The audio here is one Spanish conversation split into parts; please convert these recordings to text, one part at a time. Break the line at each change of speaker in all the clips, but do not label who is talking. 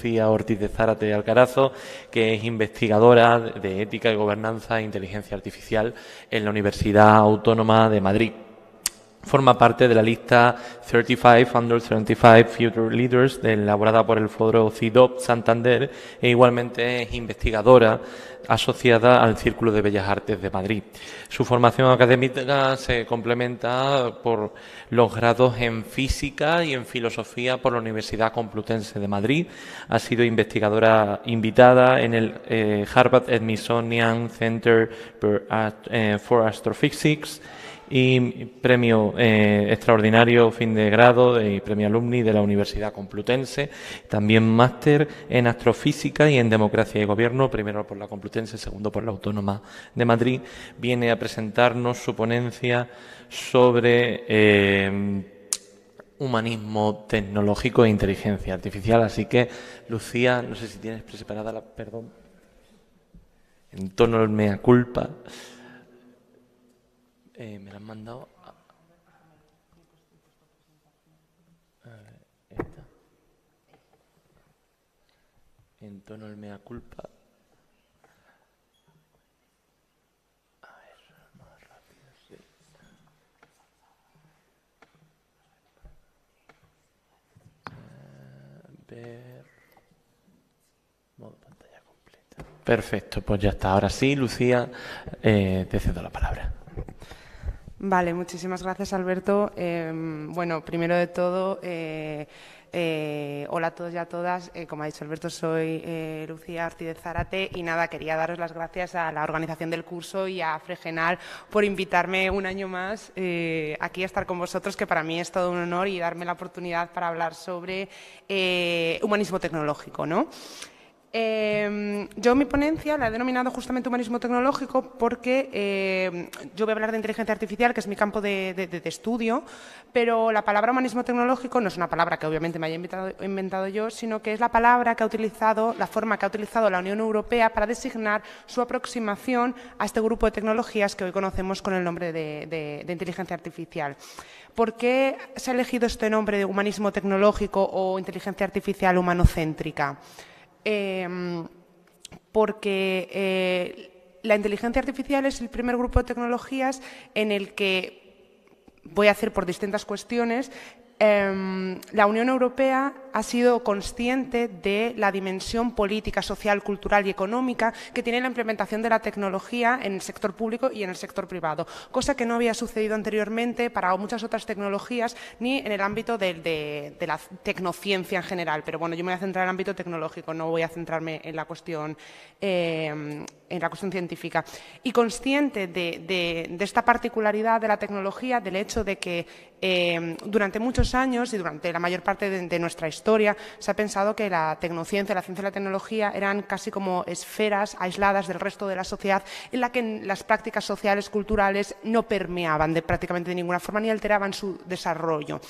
Lucía Ortiz de Zárate Alcarazo, que es investigadora de ética y gobernanza e inteligencia artificial en la Universidad Autónoma de Madrid. Forma parte de la lista 35 Under 35 Future Leaders elaborada por el Foro CIDOB Santander e igualmente es investigadora asociada al Círculo de Bellas Artes de Madrid. Su formación académica se complementa por los grados en Física y en Filosofía por la Universidad Complutense de Madrid. Ha sido investigadora invitada en el Harvard Smithsonian Center for Astrophysics y premio extraordinario fin de grado y premio alumni de la Universidad Complutense, también máster en astrofísica y en democracia y gobierno, primero por la Complutense, segundo por la Autónoma de Madrid. Viene a presentarnos su ponencia sobre humanismo tecnológico e inteligencia artificial. Así que, Lucía, no sé si tienes preparada la... Perdón. En tono del mea culpa. Me la han mandado esta. En tono del mea culpa. A ver, más rápido, sí. Ver. Modo pantalla completa. Perfecto, pues ya está. Ahora sí, Lucía, te cedo la palabra.
Vale, muchísimas gracias, Alberto. Bueno, primero de todo, hola a todos y a todas. Como ha dicho Alberto, soy Lucía Ortiz de Zárate y nada, quería daros las gracias a la organización del curso y a Fregenal por invitarme un año más aquí a estar con vosotros, que para mí es todo un honor, y darme la oportunidad para hablar sobre humanismo tecnológico, ¿no? Yo mi ponencia la he denominado justamente humanismo tecnológico porque yo voy a hablar de inteligencia artificial, que es mi campo de estudio, pero la palabra humanismo tecnológico no es una palabra que obviamente me haya inventado yo, sino que es la palabra que ha utilizado, la forma que ha utilizado la Unión Europea para designar su aproximación a este grupo de tecnologías que hoy conocemos con el nombre de inteligencia artificial. ¿Por qué se ha elegido este nombre de humanismo tecnológico o inteligencia artificial humanocéntrica? Porque la inteligencia artificial es el primer grupo de tecnologías en el que, voy a hacer por distintas cuestiones, la Unión Europea ha sido consciente de la dimensión política, social, cultural y económica que tiene la implementación de la tecnología en el sector público y en el sector privado, cosa que no había sucedido anteriormente para muchas otras tecnologías ni en el ámbito de la tecnociencia en general. Pero bueno, yo me voy a centrar en el ámbito tecnológico, no voy a centrarme en la cuestión científica. Y consciente de esta particularidad de la tecnología, del hecho de que durante muchos años y durante la mayor parte de nuestra historia se ha pensado que la tecnociencia, la ciencia y la tecnología eran casi como esferas aisladas del resto de la sociedad, en la que las prácticas sociales, culturales no permeaban prácticamente de ninguna forma ni alteraban su desarrollo.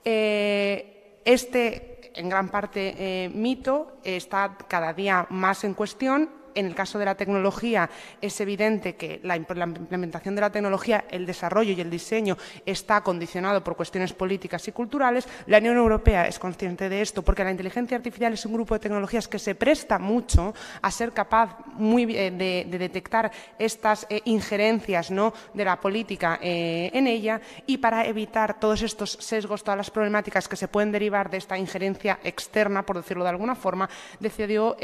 Este, en gran parte, mito está cada día más en cuestión. En el caso de la tecnología es evidente que la implementación de la tecnología, el desarrollo y el diseño está condicionado por cuestiones políticas y culturales. La Unión Europea es consciente de esto porque la inteligencia artificial es un grupo de tecnologías que se presta mucho a ser capaz de detectar estas injerencias, ¿no?, de la política en ella, y para evitar todos estos sesgos, todas las problemáticas que se pueden derivar de esta injerencia externa, por decirlo de alguna forma, decidió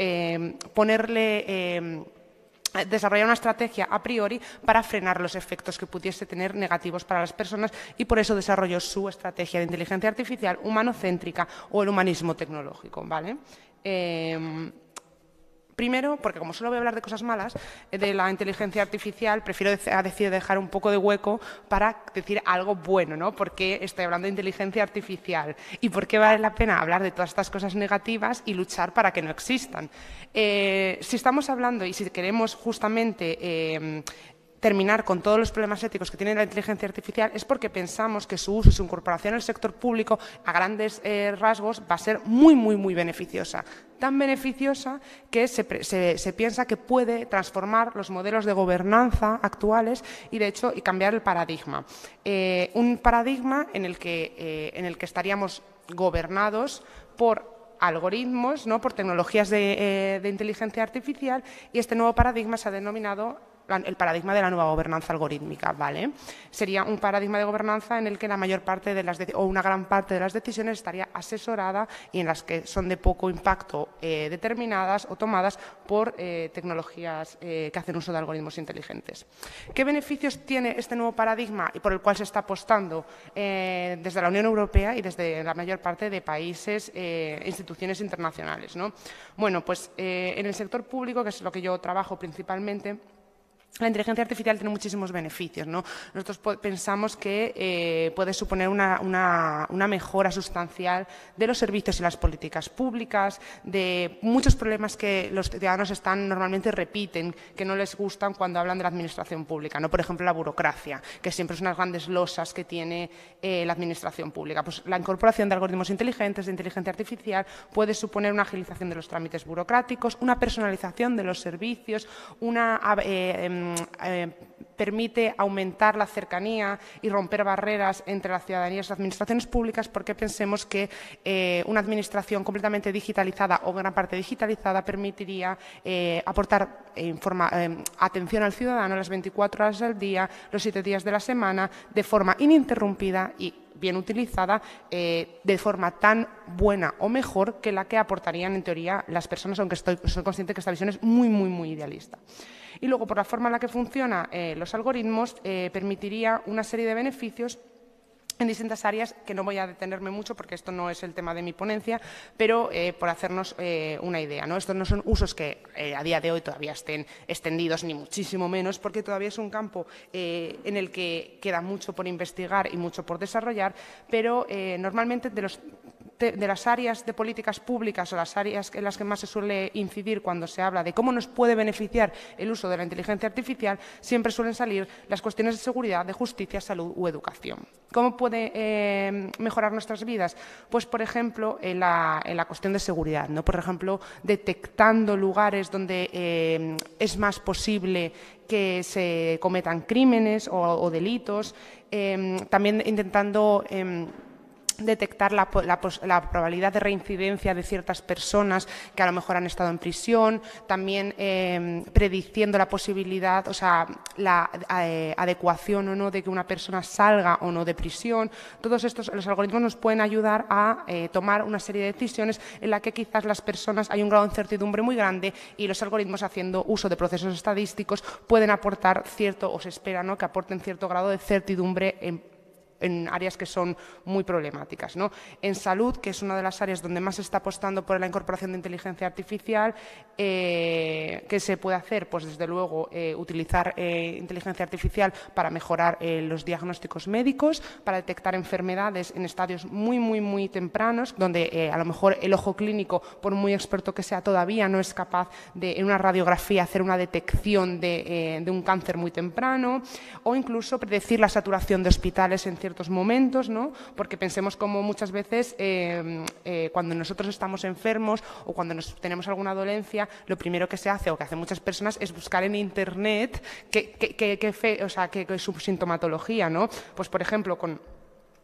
desarrollar una estrategia a priori para frenar los efectos que pudiese tener negativos para las personas, y por eso desarrolló su estrategia de inteligencia artificial humanocéntrica o el humanismo tecnológico, ¿vale? Primero, porque como solo voy a hablar de cosas malas de la inteligencia artificial, prefiero dejar un poco de hueco para decir algo bueno, ¿no? ¿Por qué estoy hablando de inteligencia artificial? ¿Y por qué vale la pena hablar de todas estas cosas negativas y luchar para que no existan? Si estamos hablando y si queremos justamente terminar con todos los problemas éticos que tiene la inteligencia artificial, es porque pensamos que su uso y su incorporación al sector público a grandes rasgos va a ser muy, muy, muy beneficiosa. Tan beneficiosa que se piensa que puede transformar los modelos de gobernanza actuales y, de hecho, cambiar el paradigma. Un paradigma en el que estaríamos gobernados por algoritmos, ¿no?, por tecnologías de inteligencia artificial, y este nuevo paradigma se ha denominado el paradigma de la nueva gobernanza algorítmica, ¿vale? Sería un paradigma de gobernanza en el que la mayor parte de o una gran parte de las decisiones estaría asesorada y en las que son de poco impacto determinadas o tomadas por tecnologías que hacen uso de algoritmos inteligentes. ¿Qué beneficios tiene este nuevo paradigma y por el cual se está apostando desde la Unión Europea y desde la mayor parte de países e instituciones internacionales, ¿no? Bueno, pues en el sector público, que es lo que yo trabajo principalmente, la inteligencia artificial tiene muchísimos beneficios, ¿no? Nosotros pensamos que puede suponer una mejora sustancial de los servicios y las políticas públicas, de muchos problemas que los ciudadanos normalmente repiten, que no les gustan cuando hablan de la administración pública, ¿no? Por ejemplo, la burocracia, que siempre es unas grandes losas que tiene la administración pública. Pues la incorporación de algoritmos inteligentes, de inteligencia artificial, puede suponer una agilización de los trámites burocráticos, una personalización de los servicios, permite aumentar la cercanía y romper barreras entre la ciudadanía y las administraciones públicas, porque pensemos que una administración completamente digitalizada o gran parte digitalizada permitiría aportar atención al ciudadano las 24 horas del día, los 7 días de la semana, de forma ininterrumpida y bien utilizada, de forma tan buena o mejor que la que aportarían en teoría las personas, aunque soy consciente que esta visión es muy, muy, muy idealista. Y luego, por la forma en la que funcionan los algoritmos, permitiría una serie de beneficios en distintas áreas, que no voy a detenerme mucho porque esto no es el tema de mi ponencia, pero por hacernos una idea, ¿no? Estos no son usos que a día de hoy todavía estén extendidos, ni muchísimo menos, porque todavía es un campo en el que queda mucho por investigar y mucho por desarrollar, pero normalmente de las áreas de políticas públicas o las áreas en las que más se suele incidir cuando se habla de cómo nos puede beneficiar el uso de la inteligencia artificial, siempre suelen salir las cuestiones de seguridad, de justicia, salud u educación. ¿Cómo puede mejorar nuestras vidas? Pues, por ejemplo, en la cuestión de seguridad, ¿no? Por ejemplo, detectando lugares donde es más posible que se cometan crímenes o delitos, también intentando detectar la probabilidad de reincidencia de ciertas personas que a lo mejor han estado en prisión, también prediciendo la posibilidad, o sea, la adecuación o no de que una persona salga o no de prisión. Todos los algoritmos nos pueden ayudar a tomar una serie de decisiones en la que quizás las personas hay un grado de incertidumbre muy grande y los algoritmos, haciendo uso de procesos estadísticos, pueden aportar cierto, o se espera, ¿no?, que aporten cierto grado de certidumbre en áreas que son muy problemáticas, ¿no? En salud, que es una de las áreas donde más se está apostando por la incorporación de inteligencia artificial, ¿qué se puede hacer? Pues desde luego utilizar inteligencia artificial para mejorar los diagnósticos médicos, para detectar enfermedades en estadios muy, muy, muy tempranos, donde a lo mejor el ojo clínico, por muy experto que sea, todavía no es capaz de, en una radiografía, hacer una detección de un cáncer muy temprano, o incluso predecir la saturación de hospitales en ciertos momentos, ¿no? Porque pensemos como muchas veces cuando nosotros estamos enfermos o cuando tenemos alguna dolencia, lo primero que se hace o que hacen muchas personas es buscar en Internet qué es su sintomatología, ¿no? Pues, por ejemplo, con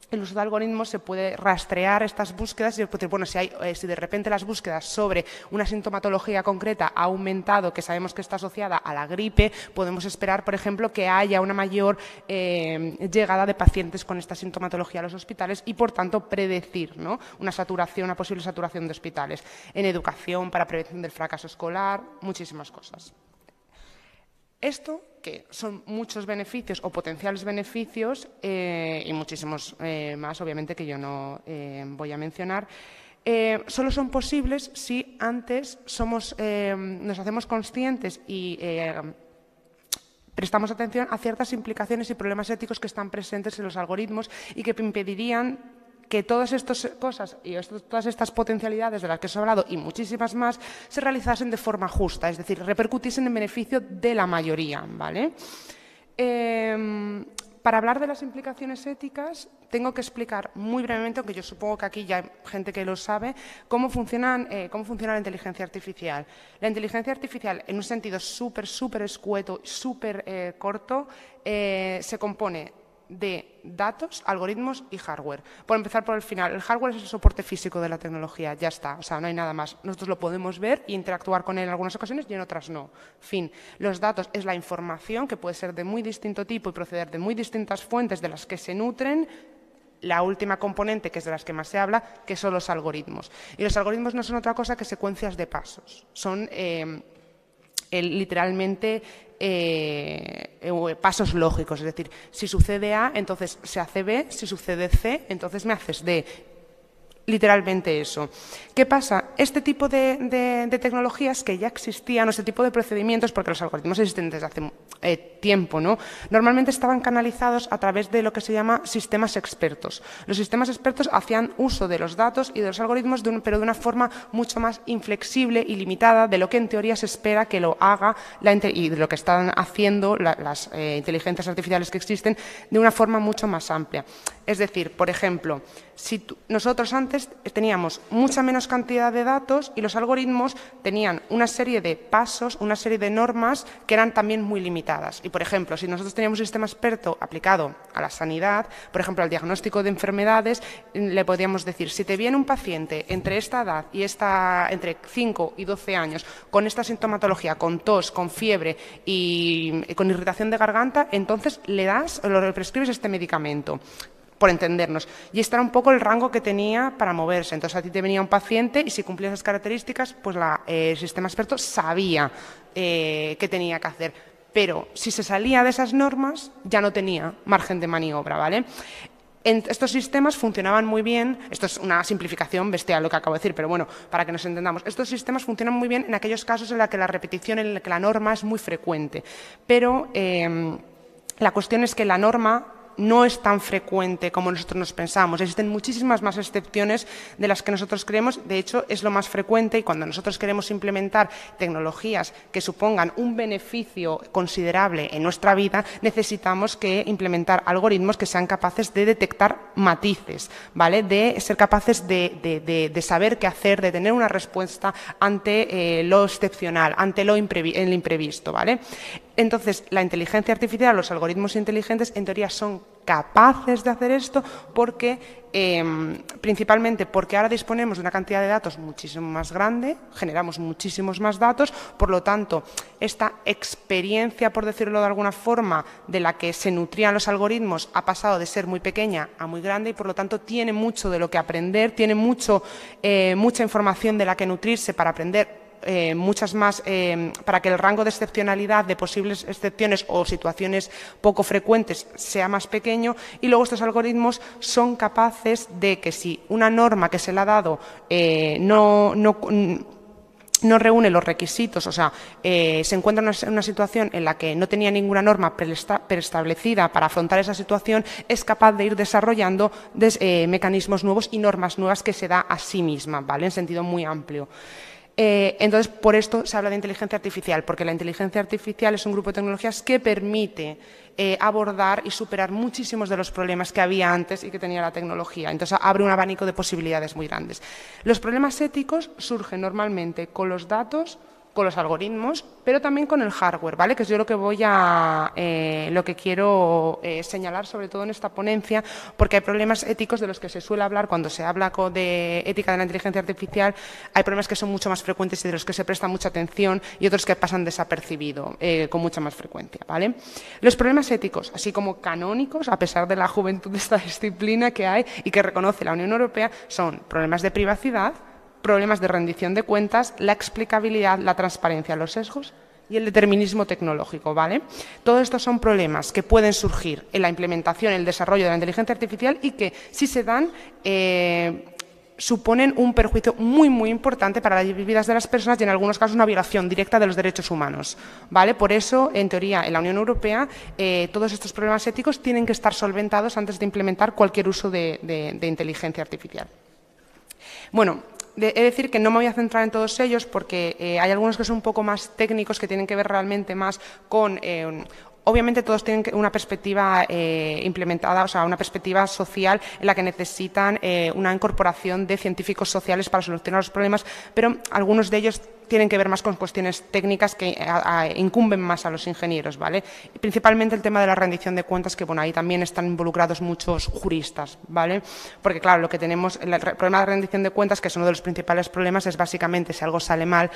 el uso de algoritmos se puede rastrear estas búsquedas y decir, bueno, si de repente las búsquedas sobre una sintomatología concreta ha aumentado, que sabemos que está asociada a la gripe, podemos esperar, por ejemplo, que haya una mayor llegada de pacientes con esta sintomatología a los hospitales y, por tanto, predecir, ¿no?, una posible saturación de hospitales. En educación, para prevención del fracaso escolar, muchísimas cosas. Esto, que son muchos beneficios o potenciales beneficios y muchísimos más, obviamente, que yo no voy a mencionar, solo son posibles si antes nos hacemos conscientes y prestamos atención a ciertas implicaciones y problemas éticos que están presentes en los algoritmos y que impedirían que todas estas cosas y todas estas potencialidades de las que os he hablado y muchísimas más se realizasen de forma justa, es decir, repercutiesen en beneficio de la mayoría, ¿vale? Para hablar de las implicaciones éticas, tengo que explicar muy brevemente, aunque yo supongo que aquí ya hay gente que lo sabe, cómo funciona la inteligencia artificial. La inteligencia artificial, en un sentido súper escueto, súper corto, se compone de datos, algoritmos y hardware. Por empezar por el final, el hardware es el soporte físico de la tecnología, ya está, o sea, no hay nada más. Nosotros lo podemos ver e interactuar con él en algunas ocasiones y en otras no. Fin. Los datos es la información que puede ser de muy distinto tipo y proceder de muy distintas fuentes de las que se nutren. La última componente, que es de las que más se habla, que son los algoritmos. Y los algoritmos no son otra cosa que secuencias de pasos. Son literalmente pasos lógicos, es decir, si sucede A, entonces se hace B, si sucede C, entonces me haces D. Literalmente eso. ¿Qué pasa? Este tipo de tecnologías que ya existían, o este tipo de procedimientos, porque los algoritmos existen desde hace tiempo, ¿no? Normalmente estaban canalizados a través de lo que se llama sistemas expertos. Los sistemas expertos hacían uso de los datos y de los algoritmos, pero de una forma mucho más inflexible y limitada de lo que en teoría se espera que lo haga y de lo que están haciendo las inteligencias artificiales que existen de una forma mucho más amplia. Es decir, por ejemplo, si nosotros antes teníamos mucha menos cantidad de datos y los algoritmos tenían una serie de pasos, una serie de normas que eran también muy limitadas. Y, por ejemplo, si nosotros teníamos un sistema experto aplicado a la sanidad, por ejemplo, al diagnóstico de enfermedades, le podríamos decir, si te viene un paciente entre esta edad y entre 5 y 12 años con esta sintomatología, con tos, con fiebre y con irritación de garganta, entonces le prescribes este medicamento. Por entendernos. Y este era un poco el rango que tenía para moverse. Entonces, a ti te venía un paciente y si cumplía esas características, pues el sistema experto sabía qué tenía que hacer. Pero si se salía de esas normas, ya no tenía margen de maniobra, ¿vale? Estos sistemas funcionaban muy bien, esto es una simplificación bestial lo que acabo de decir, pero bueno, para que nos entendamos, estos sistemas funcionan muy bien en aquellos casos en los que la repetición, en los que la norma es muy frecuente. Pero la cuestión es que la norma no es tan frecuente como nosotros nos pensamos. Existen muchísimas más excepciones de las que nosotros creemos. De hecho, es lo más frecuente y cuando nosotros queremos implementar tecnologías que supongan un beneficio considerable en nuestra vida, necesitamos que implementar algoritmos que sean capaces de detectar matices, ¿vale? De ser capaces de saber qué hacer, de tener una respuesta ante lo excepcional, ante el imprevisto, ¿vale? Entonces, la inteligencia artificial, los algoritmos inteligentes, en teoría son capaces de hacer esto porque, principalmente porque ahora disponemos de una cantidad de datos muchísimo más grande, generamos muchísimos más datos, por lo tanto, esta experiencia, por decirlo de alguna forma, de la que se nutrían los algoritmos ha pasado de ser muy pequeña a muy grande y, por lo tanto, tiene mucho de lo que aprender, tiene mucha información de la que nutrirse para aprender muchas más, para que el rango de excepcionalidad de posibles excepciones o situaciones poco frecuentes sea más pequeño, y luego estos algoritmos son capaces de que si una norma que se le ha dado no reúne los requisitos, o sea, se encuentra en una situación en la que no tenía ninguna norma preestablecida para afrontar esa situación, es capaz de ir desarrollando mecanismos nuevos y normas nuevas que se da a sí misma, ¿vale? En sentido muy amplio. Entonces, por esto se habla de inteligencia artificial, porque la inteligencia artificial es un grupo de tecnologías que permite abordar y superar muchísimos de los problemas que había antes y que tenía la tecnología. Entonces, abre un abanico de posibilidades muy grandes. Los problemas éticos surgen normalmente con los datos, con los algoritmos, pero también con el hardware, ¿vale? Que es yo lo que quiero señalar, sobre todo en esta ponencia, porque hay problemas éticos de los que se suele hablar cuando se habla de ética de la inteligencia artificial. Hay problemas que son mucho más frecuentes y de los que se presta mucha atención y otros que pasan desapercibidos con mucha más frecuencia, ¿vale? Los problemas éticos, así como canónicos, a pesar de la juventud de esta disciplina que hay y que reconoce la Unión Europea, son problemas de privacidad, problemas de rendición de cuentas, la explicabilidad, la transparencia, los sesgos y el determinismo tecnológico, ¿vale? Todos estos son problemas que pueden surgir en la implementación, en el desarrollo de la inteligencia artificial y que, si se dan, suponen un perjuicio muy, muy importante para las vidas de las personas y, en algunos casos, una violación directa de los derechos humanos, ¿vale? Por eso, en teoría, en la Unión Europea, todos estos problemas éticos tienen que estar solventados antes de implementar cualquier uso de inteligencia artificial. Bueno, he de decir que no me voy a centrar en todos ellos porque hay algunos que son un poco más técnicos, que tienen que ver realmente más con obviamente todos tienen una perspectiva implementada, o sea, una perspectiva social en la que necesitan una incorporación de científicos sociales para solucionar los problemas, pero algunos de ellos tienen que ver más con cuestiones técnicas que incumben más a los ingenieros, ¿vale? Y principalmente el tema de la rendición de cuentas, que bueno, ahí también están involucrados muchos juristas, ¿vale? Porque claro, lo que tenemos, el problema de la rendición de cuentas, que es uno de los principales problemas, es básicamente si algo sale mal,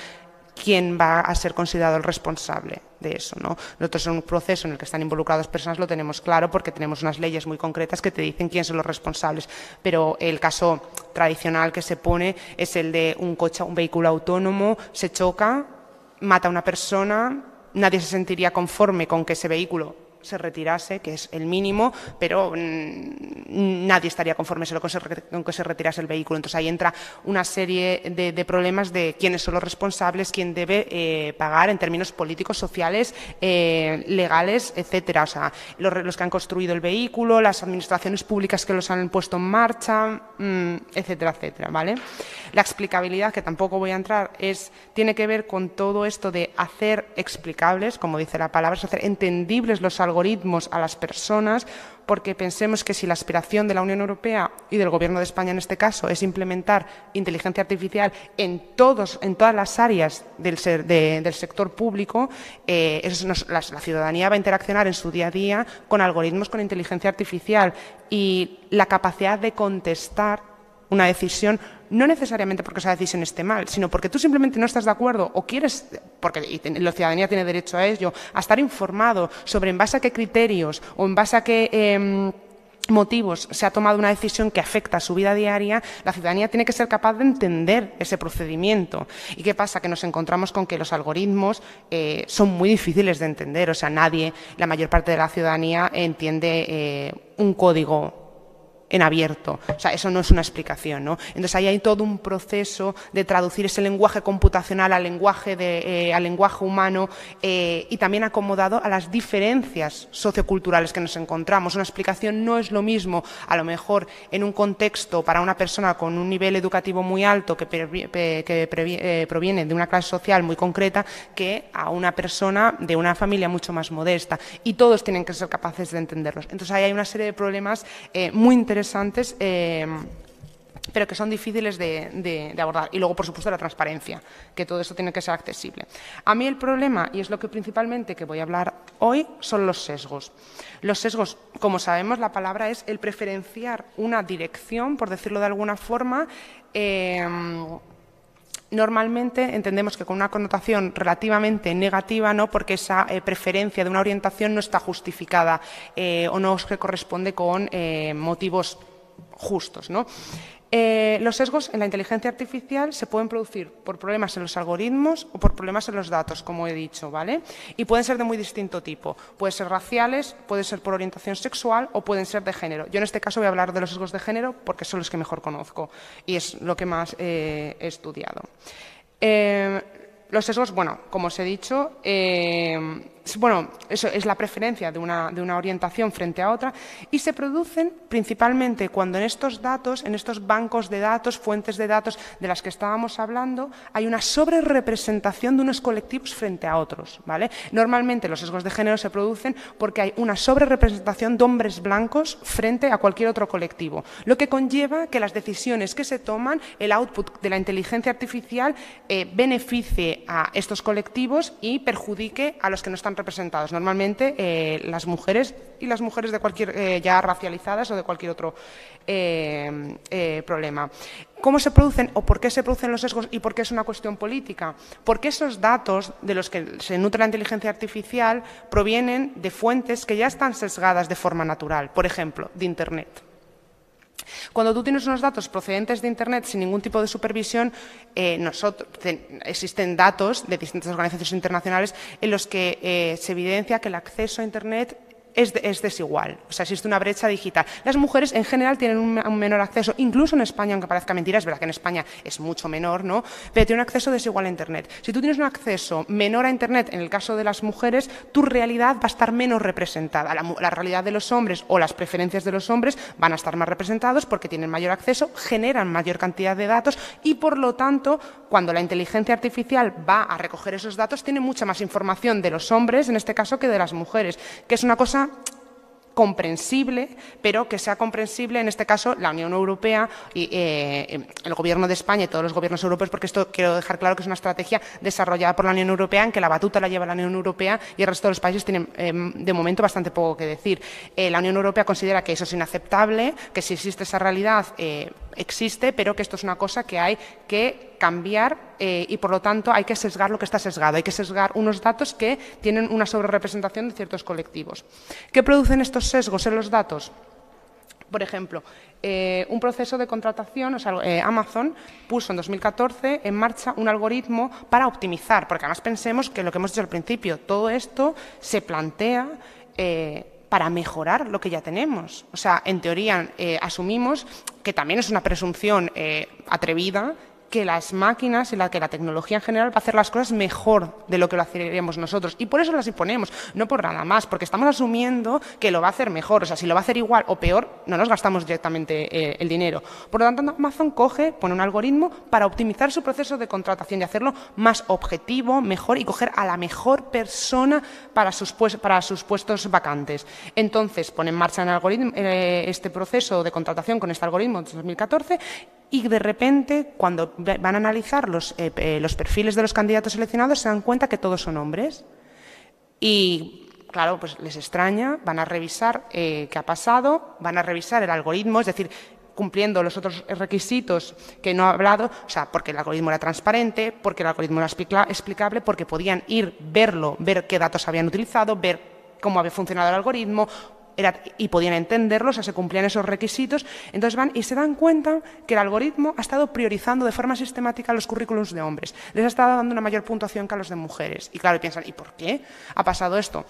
quién va a ser considerado el responsable de eso, ¿no? Nosotros en un proceso en el que están involucradas personas lo tenemos claro porque tenemos unas leyes muy concretas que te dicen quiénes son los responsables, pero el caso tradicional que se pone es el de un vehículo autónomo, se choca, mata a una persona, nadie se sentiría conforme con que ese vehículo se retirase, que es el mínimo, pero nadie estaría conforme solo con que se retirase el vehículo. Entonces ahí entra una serie de problemas de quiénes son los responsables, quién debe pagar en términos políticos, sociales, legales, etcétera. O sea, los que han construido el vehículo, las administraciones públicas que los han puesto en marcha, etcétera, etcétera, ¿vale? La explicabilidad, que tampoco voy a entrar, tiene que ver con todo esto de hacer explicables, como dice la palabra, es hacer entendibles los algoritmos a las personas, porque pensemos que si la aspiración de la Unión Europea y del Gobierno de España en este caso es implementar inteligencia artificial en todas las áreas del sector público, la ciudadanía va a interaccionar en su día a día con algoritmos con inteligencia artificial y la capacidad de contestar una decisión, no necesariamente porque esa decisión esté mal, sino porque tú simplemente no estás de acuerdo o quieres, porque la ciudadanía tiene derecho a ello, a estar informado sobre en base a qué criterios o en base a qué motivos se ha tomado una decisión que afecta a su vida diaria. La ciudadanía tiene que ser capaz de entender ese procedimiento. ¿Y qué pasa? Que nos encontramos con que los algoritmos son muy difíciles de entender. O sea, la mayor parte de la ciudadanía entiende un código en abierto. O sea, eso no es una explicación, ¿no? Entonces, ahí hay todo un proceso de traducir ese lenguaje computacional al lenguaje humano y también acomodado a las diferencias socioculturales que nos encontramos. Una explicación no es lo mismo, a lo mejor, en un contexto para una persona con un nivel educativo muy alto que proviene de una clase social muy concreta que a una persona de una familia mucho más modesta. Y todos tienen que ser capaces de entenderlos. Entonces, ahí hay una serie de problemas muy interesantes, pero que son difíciles de abordar. Y luego, por supuesto, la transparencia, que todo eso tiene que ser accesible. A mí el problema, y es lo que principalmente que voy a hablar hoy, son los sesgos. Los sesgos, como sabemos, la palabra es el preferenciar una dirección, por decirlo de alguna forma. Normalmente entendemos que con una connotación relativamente negativa, ¿no? Porque esa preferencia de una orientación no está justificada o no se corresponde con motivos justos, ¿no? Los sesgos en la inteligencia artificial se pueden producir por problemas en los algoritmos o por problemas en los datos, como he dicho, ¿vale? Y pueden ser de muy distinto tipo. Pueden ser raciales, pueden ser por orientación sexual o pueden ser de género. Yo en este caso voy a hablar de los sesgos de género porque son los que mejor conozco y es lo que más he estudiado. Los sesgos, bueno, como os he dicho, eso es la preferencia de una orientación frente a otra y se producen principalmente cuando en estos datos, en estos bancos de datos, fuentes de datos de las que estábamos hablando, hay una sobrerepresentación de unos colectivos frente a otros, ¿vale? Normalmente los sesgos de género se producen porque hay una sobrerepresentación de hombres blancos frente a cualquier otro colectivo, lo que conlleva que las decisiones que se toman, el output de la inteligencia artificial beneficie a estos colectivos y perjudique a los que no están representados. Normalmente las mujeres y las mujeres de cualquier ya racializadas o de cualquier otro problema. ¿Cómo se producen o por qué se producen los sesgos y por qué es una cuestión política? Porque esos datos de los que se nutre la inteligencia artificial provienen de fuentes que ya están sesgadas de forma natural, por ejemplo, de Internet. Cuando tú tienes unos datos procedentes de Internet sin ningún tipo de supervisión, existen datos de distintas organizaciones internacionales en los que se evidencia que el acceso a Internet es desigual, o sea, existe una brecha digital. Las mujeres en general tienen un menor acceso, incluso en España, aunque parezca mentira, es verdad que en España es mucho menor, ¿no? Pero tiene un acceso desigual a Internet. Si tú tienes un acceso menor a Internet, en el caso de las mujeres, tu realidad va a estar menos representada. La realidad de los hombres o las preferencias de los hombres van a estar más representados porque tienen mayor acceso, generan mayor cantidad de datos y, por lo tanto, cuando la inteligencia artificial va a recoger esos datos, tiene mucha más información de los hombres, en este caso, que de las mujeres, que es una cosa comprensible, pero que sea comprensible, en este caso, la Unión Europea y el Gobierno de España y todos los gobiernos europeos, porque esto quiero dejar claro que es una estrategia desarrollada por la Unión Europea, en que la batuta la lleva la Unión Europea y el resto de los países tienen, de momento, bastante poco que decir. La Unión Europea considera que eso es inaceptable, que si existe esa realidad, existe, pero que esto es una cosa que hay que cambiar y, por lo tanto, hay que sesgar lo que está sesgado. Hay que sesgar unos datos que tienen una sobrerepresentación de ciertos colectivos. ¿Qué producen estos sesgos en los datos? Por ejemplo, un proceso de contratación, o sea, Amazon puso en 2014 en marcha un algoritmo para optimizar, porque además pensemos que lo que hemos dicho al principio, todo esto se plantea para mejorar lo que ya tenemos. O sea, en teoría asumimos que también es una presunción atrevida, que las máquinas y que la tecnología en general va a hacer las cosas mejor de lo que lo haríamos nosotros. Y por eso las imponemos, no por nada más, porque estamos asumiendo que lo va a hacer mejor. O sea, si lo va a hacer igual o peor, no nos gastamos directamente el dinero. Por lo tanto, Amazon pone un algoritmo para optimizar su proceso de contratación y hacerlo más objetivo, mejor, y coger a la mejor persona para sus puestos vacantes. Entonces, pone en marcha este proceso de contratación con este algoritmo en 2014 y, de repente, cuando van a analizar los perfiles de los candidatos seleccionados, se dan cuenta que todos son hombres. Y, claro, pues les extraña, van a revisar qué ha pasado, van a revisar el algoritmo, es decir, cumpliendo los otros requisitos que no he hablado, o sea, porque el algoritmo era transparente, porque el algoritmo era explicable, porque podían verlo, ver qué datos habían utilizado, ver cómo había funcionado el algoritmo, y podían entenderlo, o sea, se cumplían esos requisitos. Entonces van y se dan cuenta que el algoritmo ha estado priorizando de forma sistemática los currículums de hombres. Les ha estado dando una mayor puntuación que a los de mujeres. Y claro, piensan, ¿y por qué ha pasado esto?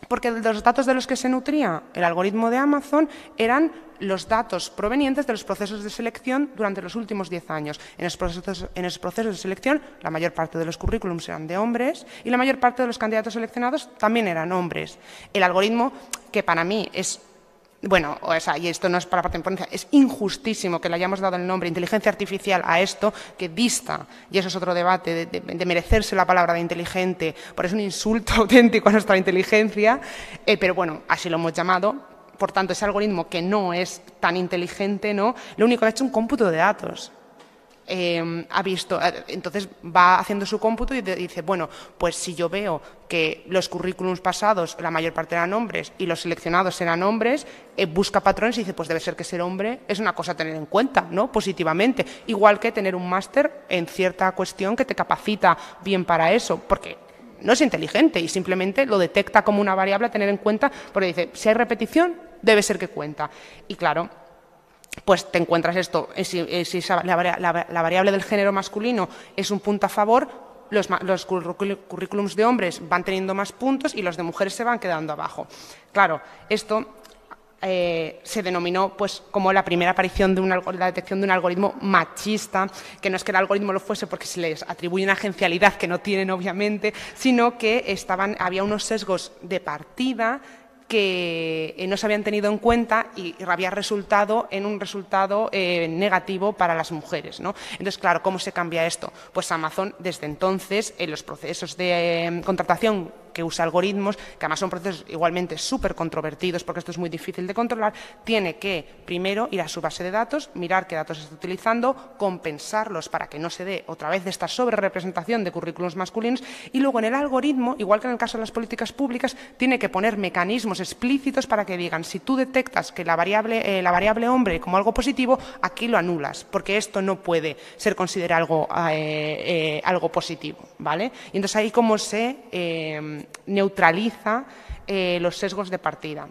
Porque de los datos de los que se nutría el algoritmo de Amazon eran los datos provenientes de los procesos de selección durante los últimos 10 años. En esos procesos de selección, la mayor parte de los currículums eran de hombres y la mayor parte de los candidatos seleccionados también eran hombres. El algoritmo, que para mí es... Bueno, o sea, y esto no es para parte de importancia, es injustísimo que le hayamos dado el nombre inteligencia artificial a esto, que dista, y eso es otro debate, de merecerse la palabra de inteligente, porque es un insulto auténtico a nuestra inteligencia, pero bueno, así lo hemos llamado. Por tanto, ese algoritmo que no es tan inteligente, ¿no? Lo único que ha hecho es un cómputo de datos. Entonces va haciendo su cómputo y dice, bueno, pues si yo veo que los currículums pasados la mayor parte eran hombres y los seleccionados eran hombres, busca patrones y dice, pues debe ser que ser hombre es una cosa a tener en cuenta, ¿no? Positivamente, igual que tener un máster en cierta cuestión que te capacita bien para eso, porque no es inteligente y simplemente lo detecta como una variable a tener en cuenta, porque dice, si hay repetición, debe ser que cuenta. Y claro, pues te encuentras esto, si la variable del género masculino es un punto a favor, los currículums de hombres van teniendo más puntos y los de mujeres se van quedando abajo. Claro, esto se denominó pues como la primera aparición de la detección de un algoritmo machista, que no es que el algoritmo lo fuese porque se les atribuye una agencialidad que no tienen obviamente, sino que había unos sesgos de partida que no se habían tenido en cuenta y había resultado en un resultado negativo para las mujeres, ¿no? Entonces, claro, ¿cómo se cambia esto? Pues Amazon, desde entonces, en los procesos de contratación que usa algoritmos, que además son procesos igualmente súper controvertidos, porque esto es muy difícil de controlar, tiene que primero ir a su base de datos, mirar qué datos está utilizando, compensarlos para que no se dé otra vez esta sobrerepresentación de currículos masculinos, y luego en el algoritmo, igual que en el caso de las políticas públicas, tiene que poner mecanismos explícitos para que digan, si tú detectas que la variable hombre como algo positivo, aquí lo anulas, porque esto no puede ser considerado algo positivo, ¿vale? Y entonces ahí como se neutraliza los sesgos de partida.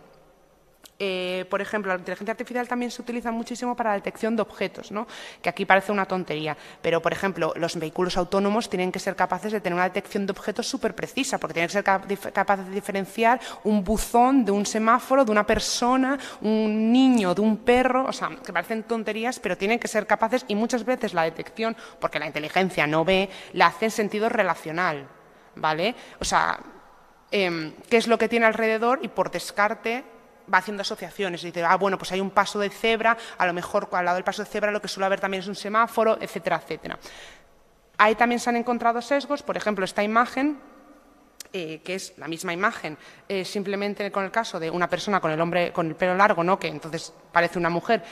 Por ejemplo, la inteligencia artificial también se utiliza muchísimo para la detección de objetos, ¿no? Que aquí parece una tontería, pero, por ejemplo, los vehículos autónomos tienen que ser capaces de tener una detección de objetos súper precisa, porque tienen que ser capaces de diferenciar un buzón de un semáforo, de una persona, un niño de un perro, o sea, que parecen tonterías, pero tienen que ser capaces, y muchas veces la detección, porque la inteligencia no ve, la hace en sentido relacional, ¿vale? O sea, qué es lo que tiene alrededor y por descarte va haciendo asociaciones y dice, bueno, pues hay un paso de cebra, a lo mejor al lado del paso de cebra lo que suele haber también es un semáforo, etcétera, etcétera. Ahí también se han encontrado sesgos, por ejemplo, esta imagen, que es la misma imagen, simplemente con el caso de una persona con el pelo largo, ¿no? Que entonces parece una mujer,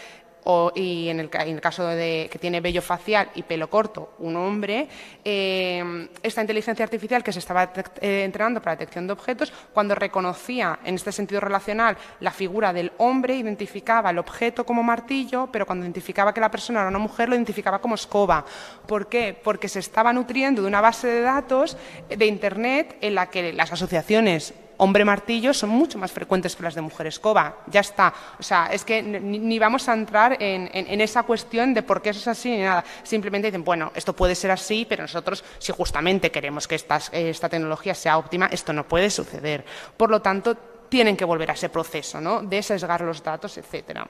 y en el caso de que tiene vello facial y pelo corto, un hombre, esta inteligencia artificial que se estaba entrenando para la detección de objetos, cuando reconocía en este sentido relacional la figura del hombre, identificaba el objeto como martillo, pero cuando identificaba que la persona era una mujer, lo identificaba como escoba. ¿Por qué? Porque se estaba nutriendo de una base de datos de Internet en la que las asociaciones hombre-martillo son mucho más frecuentes que las de mujer escoba. Ya está. O sea, es que ni vamos a entrar en esa cuestión de por qué eso es así ni nada. Simplemente dicen, bueno, esto puede ser así, pero nosotros, si justamente queremos que esta tecnología sea óptima, esto no puede suceder. Por lo tanto, tienen que volver a ese proceso, ¿no? De sesgar los datos, etcétera.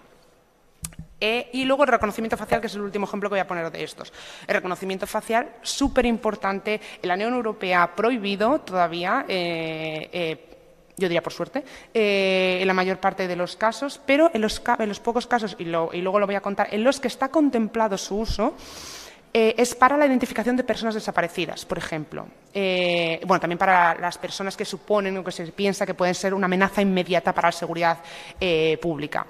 Y luego el reconocimiento facial, que es el último ejemplo que voy a poner de estos. El reconocimiento facial, súper importante. En la Unión Europea prohibido todavía, yo diría por suerte, en la mayor parte de los casos, pero en los pocos casos, y luego lo voy a contar, en los que está contemplado su uso, es para la identificación de personas desaparecidas, por ejemplo. Bueno, también para las personas que suponen o que se piensa que pueden ser una amenaza inmediata para la seguridad pública.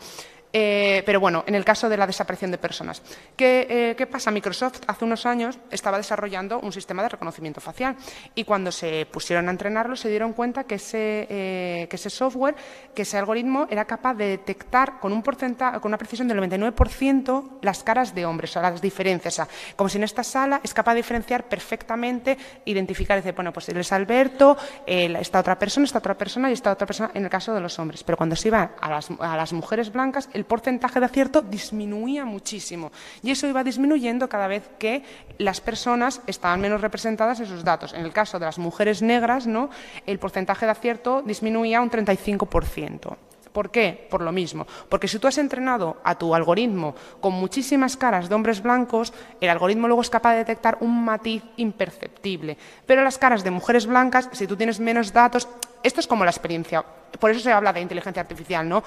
Pero bueno, en el caso de la desaparición de personas. ¿Qué pasa? Microsoft hace unos años estaba desarrollando un sistema de reconocimiento facial y cuando se pusieron a entrenarlo se dieron cuenta que ese software, que ese algoritmo era capaz de detectar con una precisión del 99% las caras de hombres, o sea, las diferencias. O sea, como si en esta sala es capaz de diferenciar perfectamente, identificar y decir, bueno, pues él es Alberto, esta otra persona y esta otra persona en el caso de los hombres. Pero cuando se iba a las mujeres blancas, el porcentaje de acierto disminuía muchísimo y eso iba disminuyendo cada vez que las personas estaban menos representadas en sus datos. En el caso de las mujeres negras, ¿no?, el porcentaje de acierto disminuía un 35%. ¿Por qué? Por lo mismo. Porque si tú has entrenado a tu algoritmo con muchísimas caras de hombres blancos, el algoritmo luego es capaz de detectar un matiz imperceptible. Pero las caras de mujeres blancas, si tú tienes menos datos, esto es como la experiencia. Por eso se habla de inteligencia artificial, ¿no?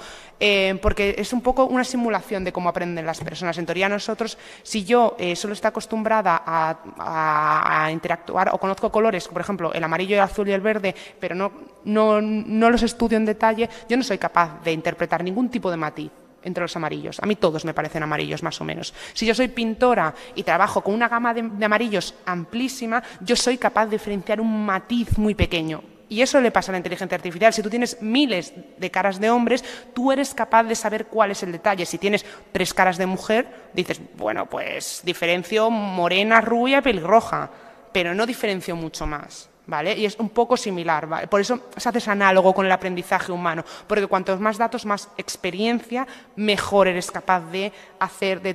Porque es un poco una simulación de cómo aprenden las personas. En teoría nosotros, si yo solo estoy acostumbrada a interactuar o conozco colores, por ejemplo, el amarillo, el azul y el verde, pero no los estudio en detalle, yo no soy capaz de interpretar ningún tipo de matiz entre los amarillos. A mí todos me parecen amarillos, más o menos. Si yo soy pintora y trabajo con una gama de amarillos amplísima, yo soy capaz de diferenciar un matiz muy pequeño. Y eso le pasa a la inteligencia artificial. Si tú tienes miles de caras de hombres, tú eres capaz de saber cuál es el detalle. Si tienes 3 caras de mujer, dices, bueno, pues diferencio morena, rubia, pelirroja, pero no diferencio mucho más, ¿vale? Y es un poco similar, ¿vale? Por eso se hace anólogo con el aprendizaje humano, porque cuantos más datos, más experiencia, mejor eres capaz de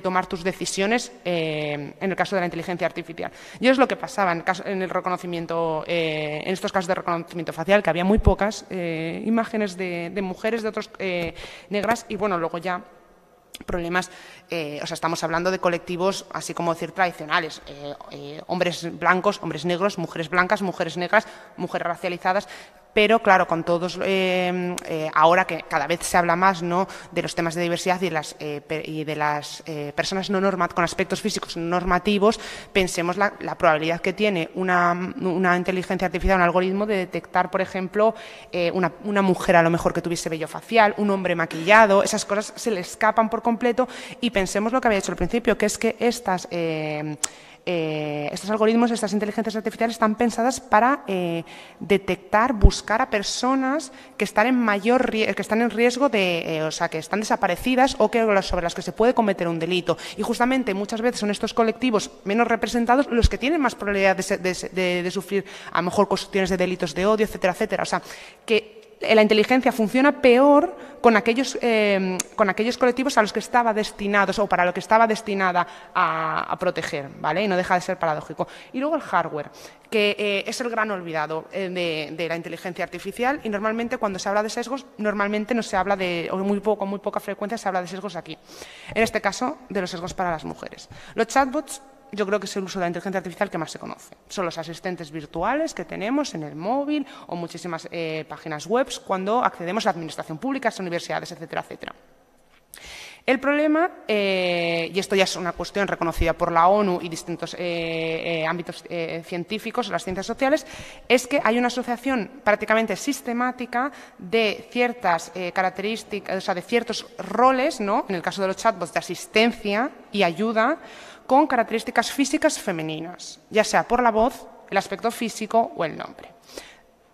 tomar tus decisiones en el caso de la inteligencia artificial. Y es lo que pasaba en el reconocimiento, en estos casos de reconocimiento facial, que había muy pocas imágenes de mujeres, de otros negras, y bueno, luego ya problemas, o sea, estamos hablando de colectivos, así como decir, tradicionales, hombres blancos, hombres negros, mujeres blancas, mujeres negras, mujeres racializadas, pero claro, con todos, ahora que cada vez se habla más, ¿no?, de los temas de diversidad y de las personas con aspectos físicos no normativos, pensemos la probabilidad que tiene una inteligencia artificial, un algoritmo, de detectar, por ejemplo, una mujer a lo mejor que tuviese vello facial, un hombre maquillado, esas cosas se le escapan por completo, y pensemos lo que había dicho al principio, que es que estos algoritmos, estas inteligencias artificiales están pensadas para detectar, buscar a personas que están en riesgo de, o sea, que están desaparecidas o sobre las que se puede cometer un delito. Y justamente muchas veces son estos colectivos menos representados los que tienen más probabilidad de sufrir a lo mejor cuestiones de delitos de odio, etcétera, etcétera. O sea, que la inteligencia funciona peor con aquellos colectivos a los que estaba destinados o para lo que estaba destinada a proteger, ¿vale? Y no deja de ser paradójico. Y luego el hardware, que es el gran olvidado de la inteligencia artificial, y normalmente cuando se habla de sesgos, normalmente no se habla o con muy poca frecuencia se habla de sesgos aquí. En este caso, de los sesgos para las mujeres. Los chatbots, yo creo que es el uso de la inteligencia artificial que más se conoce. Son los asistentes virtuales que tenemos en el móvil o muchísimas páginas web cuando accedemos a la administración pública, a las universidades, etcétera, etcétera. El problema, y esto ya es una cuestión reconocida por la ONU y distintos ámbitos científicos, las ciencias sociales, es que hay una asociación prácticamente sistemática de ciertas características, o sea, de ciertos roles, ¿no? En el caso de los chatbots, de asistencia y ayuda, con características físicas femeninas, ya sea por la voz, el aspecto físico o el nombre.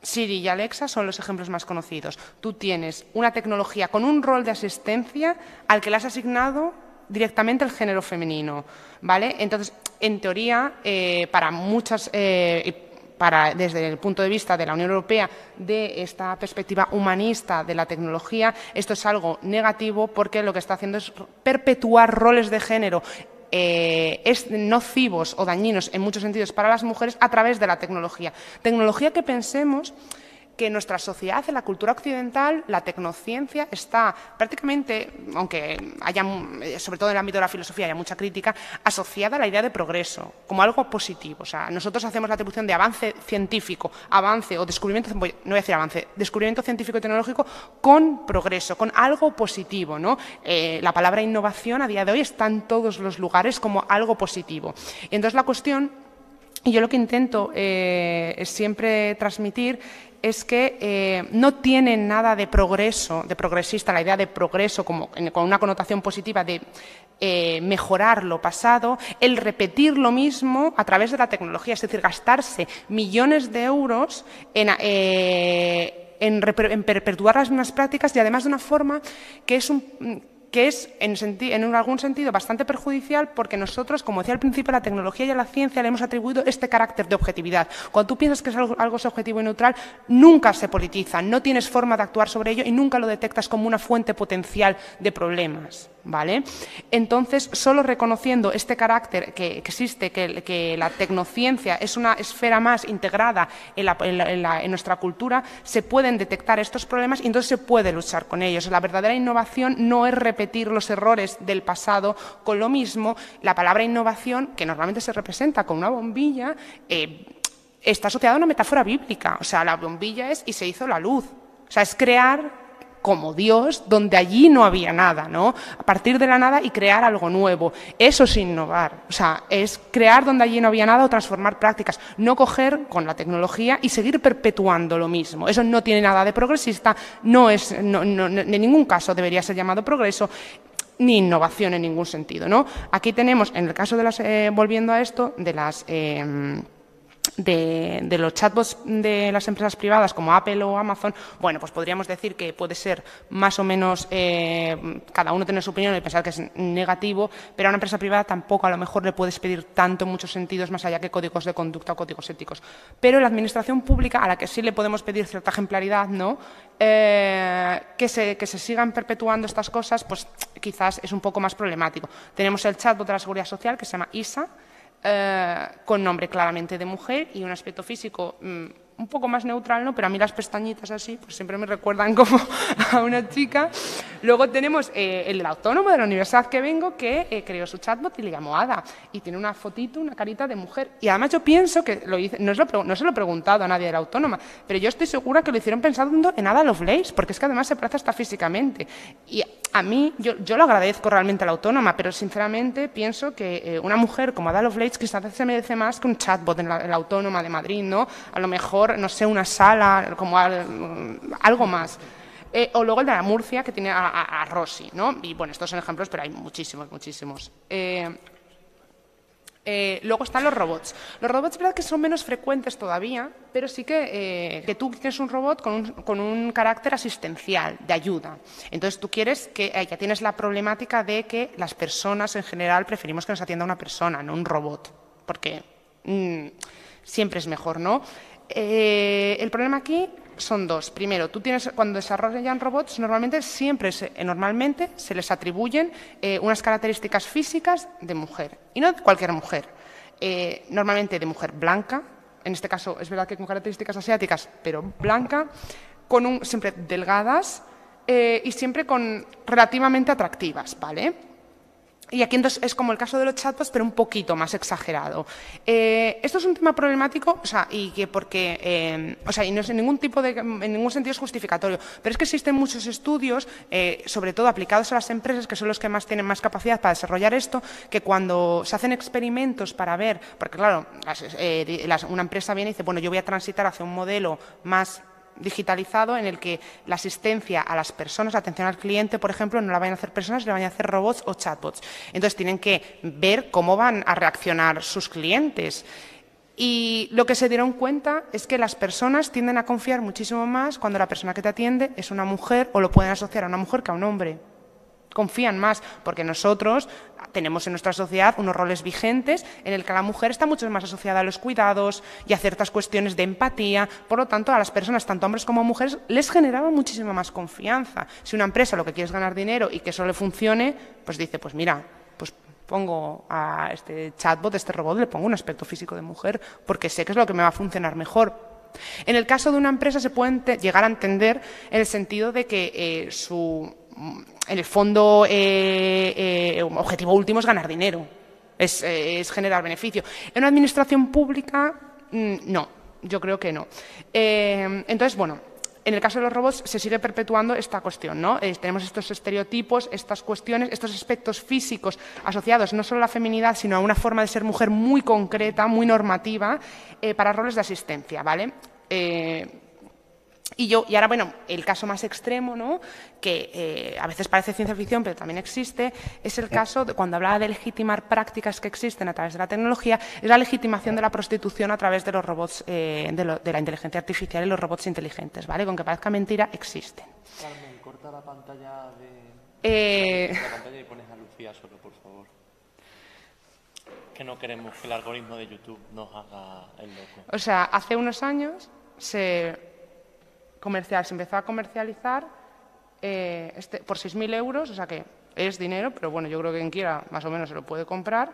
Siri y Alexa son los ejemplos más conocidos. Tú tienes una tecnología con un rol de asistencia al que le has asignado directamente el género femenino, ¿vale? Entonces, en teoría, para muchas... desde el punto de vista de la Unión Europea, de esta perspectiva humanista de la tecnología, esto es algo negativo porque lo que está haciendo es perpetuar roles de género nocivos o dañinos en muchos sentidos para las mujeres a través de la tecnología. Tecnología que pensemos que en nuestra sociedad, en la cultura occidental, la tecnociencia está prácticamente, aunque haya, sobre todo en el ámbito de la filosofía, haya mucha crítica, asociada a la idea de progreso, como algo positivo. O sea, nosotros hacemos la atribución de avance científico, avance o descubrimiento, no voy a decir avance, descubrimiento científico y tecnológico con progreso, con algo positivo, ¿no? La palabra innovación a día de hoy está en todos los lugares como algo positivo. Y entonces la cuestión, y yo lo que intento siempre transmitir, es que no tiene nada de progreso, de progresista, la idea de progreso con una connotación positiva de mejorar lo pasado, el repetir lo mismo a través de la tecnología, es decir, gastarse millones de euros en perpetuar las mismas prácticas y además de una forma que es en algún sentido bastante perjudicial porque nosotros, como decía al principio, a la tecnología y a la ciencia le hemos atribuido este carácter de objetividad. Cuando tú piensas que es algo es objetivo y neutral, nunca se politiza, no tienes forma de actuar sobre ello y nunca lo detectas como una fuente potencial de problemas, ¿vale? Entonces, solo reconociendo este carácter que existe, que la tecnociencia es una esfera más integrada en nuestra cultura, se pueden detectar estos problemas y entonces se puede luchar con ellos. La verdadera innovación no es repetir los errores del pasado con lo mismo. La palabra innovación, que normalmente se representa con una bombilla, está asociada a una metáfora bíblica. O sea, la bombilla es y se hizo la luz. O sea, es crear como Dios, donde allí no había nada, ¿no? A partir de la nada y crear algo nuevo. Eso es innovar. O sea, es crear donde allí no había nada o transformar prácticas. No coger con la tecnología y seguir perpetuando lo mismo. Eso no tiene nada de progresista, en ningún caso debería ser llamado progreso, ni innovación en ningún sentido, ¿no? Aquí tenemos, en el caso de las, volviendo a esto, de las... De los chatbots de las empresas privadas como Apple o Amazon, bueno, pues podríamos decir que puede ser más o menos, cada uno tiene su opinión y pensar que es negativo, pero a una empresa privada tampoco a lo mejor le puedes pedir tanto en muchos sentidos más allá que códigos de conducta o códigos éticos. Pero la administración pública, a la que sí le podemos pedir cierta ejemplaridad, ¿no? Que se sigan perpetuando estas cosas, pues quizás es un poco más problemático. Tenemos el chatbot de la Seguridad Social que se llama ISA, con nombre claramente de mujer y un aspecto físico un poco más neutral, ¿no? Pero a mí las pestañitas así pues siempre me recuerdan como a una chica. Luego tenemos el autónomo de la universidad que vengo que creó su chatbot y le llamó Ada y tiene una fotito, una carita de mujer. Y además yo pienso que lo hice, no se lo he preguntado a nadie de la autónoma, pero yo estoy segura que lo hicieron pensando en Ada Lovelace, porque es que además se parece hasta físicamente. Y a mí, yo lo agradezco realmente a la autónoma, pero sinceramente pienso que una mujer como Ada Lovelace quizás se merece más que un chatbot en la autónoma de Madrid, ¿no? A lo mejor, no sé, una sala, como algo más. O luego el de la Murcia, que tiene a Rosy, ¿no? Y bueno, estos son ejemplos, pero hay muchísimos, muchísimos. Luego están los robots. Los robots es verdad que son menos frecuentes todavía, pero sí que tú quieres un robot con un carácter asistencial, de ayuda. Entonces tú quieres que ya tienes la problemática de que las personas en general preferimos que nos atienda una persona, no un robot, porque siempre es mejor, ¿no? El problema aquí son dos. Primero, cuando desarrollan robots, normalmente se les atribuyen unas características físicas de mujer, y no de cualquier mujer. Normalmente de mujer blanca, en este caso es verdad que con características asiáticas, pero blanca, siempre delgadas y siempre relativamente atractivas, ¿vale? Y aquí entonces es como el caso de los chatbots, pero un poquito más exagerado. Esto es un tema problemático, y no es en ningún sentido es justificatorio, pero es que existen muchos estudios, sobre todo aplicados a las empresas, que son los que tienen más capacidad para desarrollar esto, que cuando se hacen experimentos para ver, porque claro, una empresa viene y dice, bueno, yo voy a transitar hacia un modelo más digitalizado en el que la asistencia a las personas, la atención al cliente, por ejemplo, no la vayan a hacer personas, la vayan a hacer robots o chatbots. Entonces tienen que ver cómo van a reaccionar sus clientes. Y lo que se dieron cuenta es que las personas tienden a confiar muchísimo más cuando la persona que te atiende es una mujer, o lo pueden asociar a una mujer que a un hombre. Confían más, porque nosotros tenemos en nuestra sociedad unos roles vigentes en el que la mujer está mucho más asociada a los cuidados y a ciertas cuestiones de empatía. Por lo tanto, a las personas, tanto hombres como mujeres, les generaba muchísima más confianza. Si una empresa lo que quiere es ganar dinero y que eso le funcione, pues dice, pues mira, pues pongo a este chatbot, este robot, le pongo un aspecto físico de mujer porque sé que es lo que me va a funcionar mejor. En el caso de una empresa se puede llegar a entender en el sentido de que en el fondo, objetivo último es ganar dinero, es generar beneficio. En una administración pública, no, yo creo que no. Entonces, bueno, en el caso de los robots se sigue perpetuando esta cuestión, ¿no? Tenemos estos estereotipos, estas cuestiones, estos aspectos físicos asociados no solo a la feminidad, sino a una forma de ser mujer muy concreta, muy normativa, para roles de asistencia, ¿vale? Y ahora, bueno, el caso más extremo, ¿no?, que a veces parece ciencia ficción, pero también existe, es el caso de cuando hablaba de legitimar prácticas que existen a través de la tecnología, es la legitimación de la prostitución a través de los robots, de la inteligencia artificial y los robots inteligentes, ¿vale? Con que parezca mentira, existen.
Carmen, corta la pantalla la pantalla y pones a Lucía solo, por favor. Que no queremos que el algoritmo de YouTube nos haga el loco.
O sea, hace unos años se empezó a comercializar por 6.000 euros, o sea que es dinero, pero bueno, yo creo que quien quiera más o menos se lo puede comprar.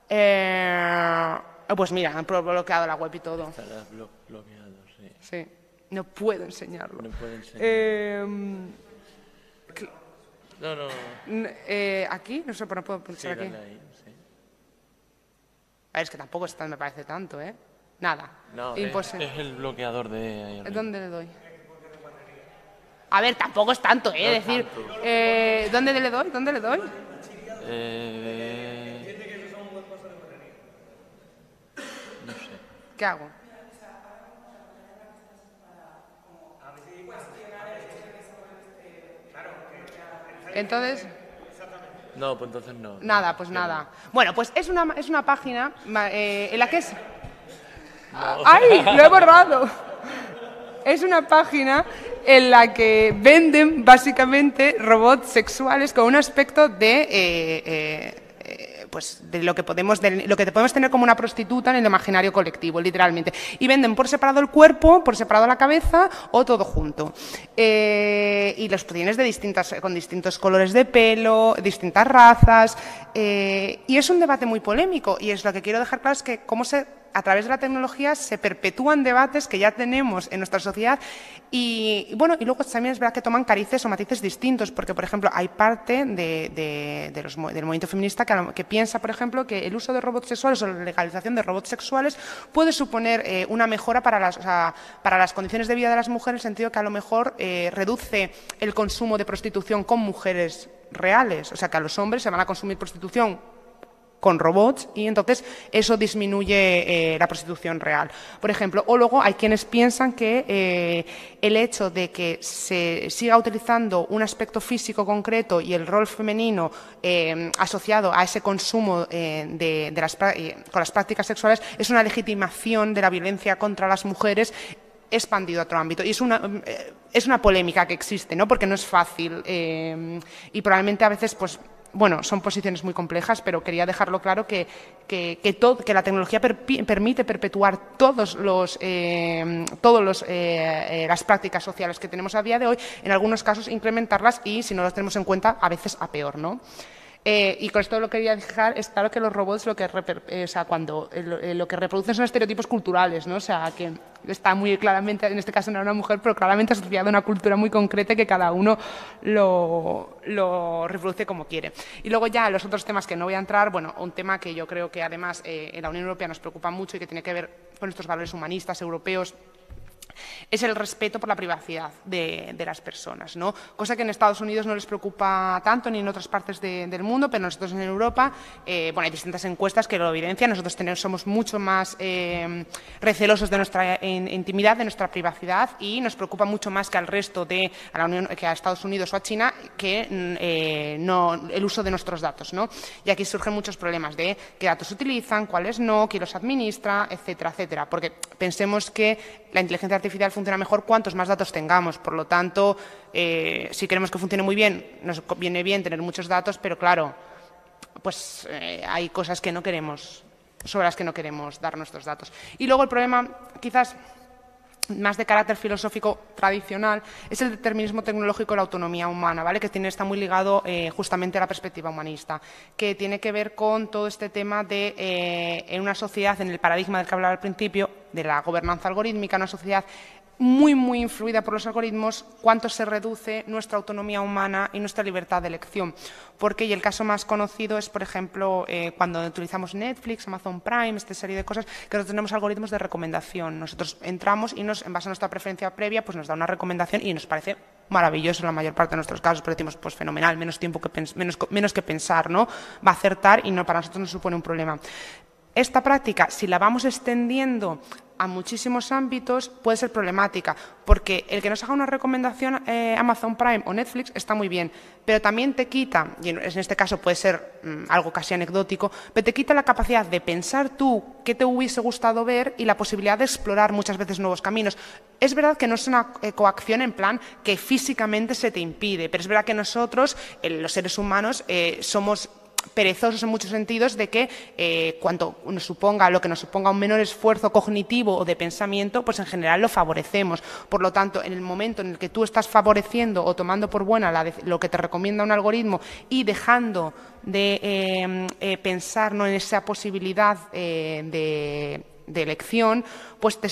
Pues mira, han bloqueado la web y todo.
Estará bloqueado, sí.
Sí, no puedo enseñarlo.
No puedo enseñarlo. No.
Aquí, no sé, pero no puedo pulsar aquí.
Ahí, sí.
A ver, es que tampoco me parece tanto, ¿eh? Nada.
No, es el bloqueador de ahí arriba.
¿Dónde le doy? A ver, tampoco es tanto, ¿eh? Es decir, ¿dónde le doy? ¿Dónde le doy?
No sé.
¿Qué hago? Entonces...
No, pues entonces no.
Nada, pues nada. Bueno, pues es una página en la que es... No. ¡Ay! ¡Lo he borrado! Es una página en la que venden básicamente robots sexuales con un aspecto de lo que podemos tener como una prostituta en el imaginario colectivo, literalmente. Y venden por separado el cuerpo, por separado la cabeza o todo junto. Y los tienes con distintos colores de pelo, distintas razas. Y es un debate muy polémico. Y es lo que quiero dejar claro, es que a través de la tecnología se perpetúan debates que ya tenemos en nuestra sociedad y luego también es verdad que toman carices o matices distintos, porque, por ejemplo, hay parte del movimiento feminista que piensa, por ejemplo, que el uso de robots sexuales o la legalización de robots sexuales puede suponer una mejora para las condiciones de vida de las mujeres, en el sentido que a lo mejor reduce el consumo de prostitución con mujeres reales, o sea, que a los hombres se van a consumir prostitución con robots y entonces eso disminuye la prostitución real, por ejemplo. O luego hay quienes piensan que el hecho de que se siga utilizando un aspecto físico concreto y el rol femenino asociado a ese consumo con las prácticas sexuales es una legitimación de la violencia contra las mujeres expandido a otro ámbito. Y es una polémica que existe, ¿no? Porque no es fácil y probablemente a veces pues bueno, son posiciones muy complejas, pero quería dejarlo claro que la tecnología permite perpetuar las prácticas sociales que tenemos a día de hoy, en algunos casos incrementarlas y, si no las tenemos en cuenta, a veces a peor, ¿no? Y con esto lo que quería dejar es claro que los robots lo que reproducen son estereotipos culturales, ¿no? O sea, que está muy claramente, en este caso no era una mujer, pero claramente asociado a una cultura muy concreta que cada uno lo reproduce como quiere. Y luego ya los otros temas que no voy a entrar, bueno, un tema que yo creo que además en la Unión Europea nos preocupa mucho y que tiene que ver con estos valores humanistas europeos, es el respeto por la privacidad de las personas, ¿no? Cosa que en Estados Unidos no les preocupa tanto ni en otras partes del mundo, pero nosotros en Europa, bueno, hay distintas encuestas que lo evidencian, nosotros somos mucho más recelosos de nuestra intimidad, de nuestra privacidad, y nos preocupa mucho más que al resto que a Estados Unidos o a China, que el uso de nuestros datos, ¿no? Y aquí surgen muchos problemas de qué datos se utilizan, cuáles no, quién los administra, etcétera, etcétera, porque pensemos que la inteligencia artificial funciona mejor cuantos más datos tengamos. Por lo tanto, si queremos que funcione muy bien, nos viene bien tener muchos datos, pero claro, pues hay cosas que no queremos, sobre las que no queremos dar nuestros datos. Y luego el problema, quizás más de carácter filosófico tradicional, es el determinismo tecnológico y la autonomía humana, ¿vale? Que está muy ligado justamente a la perspectiva humanista, que tiene que ver con todo este tema de, en una sociedad, en el paradigma del que hablaba al principio, de la gobernanza algorítmica, una sociedad muy, muy influida por los algoritmos, cuánto se reduce nuestra autonomía humana y nuestra libertad de elección. Porque, y el caso más conocido es, por ejemplo, cuando utilizamos Netflix, Amazon Prime, esta serie de cosas, que nosotros tenemos algoritmos de recomendación. Nosotros entramos y en base a nuestra preferencia previa, pues nos da una recomendación y nos parece maravilloso en la mayor parte de nuestros casos, pero decimos, pues fenomenal, menos que pensar, ¿no? Va a acertar y para nosotros no supone un problema. Esta práctica, si la vamos extendiendo a muchísimos ámbitos, puede ser problemática, porque el que nos haga una recomendación Amazon Prime o Netflix está muy bien, pero también te quita, y en este caso puede ser algo casi anecdótico, pero te quita la capacidad de pensar tú qué te hubiese gustado ver y la posibilidad de explorar muchas veces nuevos caminos. Es verdad que no es una coacción en plan que físicamente se te impide, pero es verdad que nosotros, los seres humanos, somos perezosos en muchos sentidos de que cuanto lo que nos suponga un menor esfuerzo cognitivo o de pensamiento, pues en general lo favorecemos. Por lo tanto, en el momento en el que tú estás favoreciendo o tomando por buena lo que te recomienda un algoritmo y dejando de pensar, ¿no?, en esa posibilidad de elección, pues le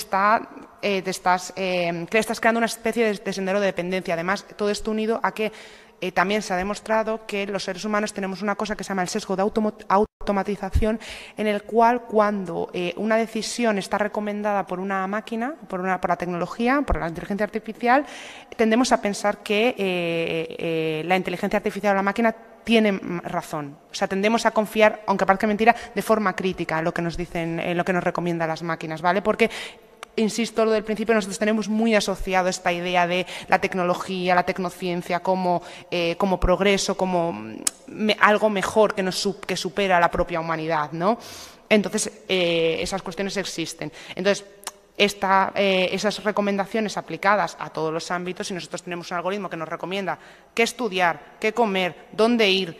estás creando una especie de sendero de dependencia. Además, todo esto unido a que también se ha demostrado que los seres humanos tenemos una cosa que se llama el sesgo de automatización, en el cual cuando una decisión está recomendada por una máquina, por la tecnología, por la inteligencia artificial, tendemos a pensar que la inteligencia artificial o la máquina tiene razón. O sea, tendemos a confiar, aunque parezca mentira, de forma crítica en lo que nos dicen, en lo que nos recomiendan las máquinas, ¿vale? Porque, insisto, lo del principio, nosotros tenemos muy asociado esta idea de la tecnología, la tecnociencia como progreso, como algo mejor que supera a la propia humanidad, ¿no? Entonces, esas cuestiones existen. Entonces, esas recomendaciones aplicadas a todos los ámbitos, si nosotros tenemos un algoritmo que nos recomienda qué estudiar, qué comer, dónde ir,